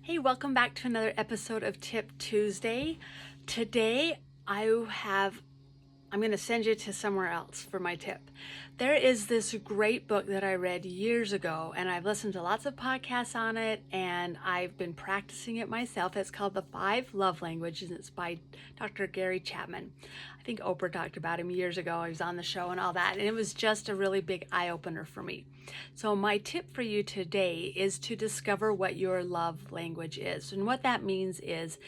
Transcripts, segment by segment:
Hey, welcome back to another episode of Tip Tuesday. Today, I'm going to send you to somewhere else for my tip. There is this great book that I read years ago, and I've listened to lots of podcasts on it, and I've been practicing it myself. It's called The 5 Love Languages, and it's by Dr. Gary Chapman. I think Oprah talked about him years ago. I was on the show and all that, and it was just a really big eye-opener for me. So my tip for you today is to discover what your love language is. And what that means is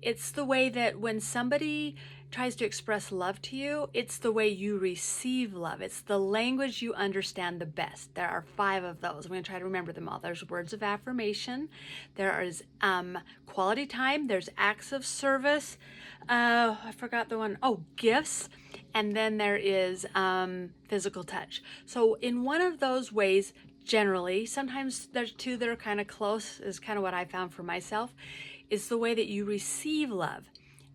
it's the way that when somebody tries to express love to you, it's the way you receive love. It's the language you understand the best. There are 5 of those. I'm going to try to remember them all. There's words of affirmation. There is quality time. There's acts of service. I forgot the one. Oh, gifts. And then there is physical touch. So in one of those ways, generally, sometimes there's 2 that are kind of close, is kind of what I found for myself, is the way that you receive love.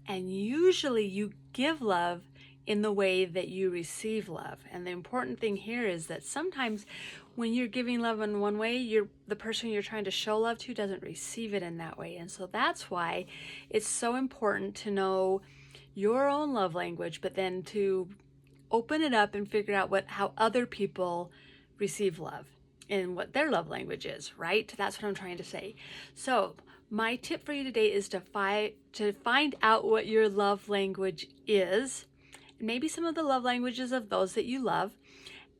And usually you give love in the way that you receive love. And the important thing here is that sometimes when you're giving love in one way, the person you're trying to show love to doesn't receive it in that way. And so that's why it's so important to know your own love language, but then to open it up and figure out how other people receive love and what their love language is, right? That's what I'm trying to say. So my tip for you today is to find out what your love language is, and maybe some of the love languages of those that you love,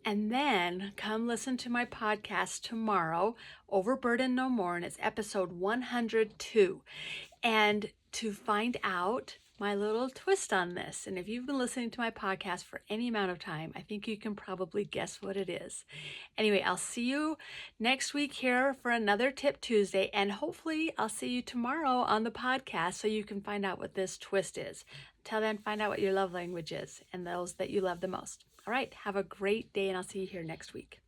and then come listen to my podcast tomorrow, Overburden No More, and it's episode 102, and to find out my little twist on this. And if you've been listening to my podcast for any amount of time, I think you can probably guess what it is. Anyway, I'll see you next week here for another Tip Tuesday, and hopefully I'll see you tomorrow on the podcast so you can find out what this twist is. Till then, find out what your love language is and those that you love the most. All right, have a great day, and I'll see you here next week.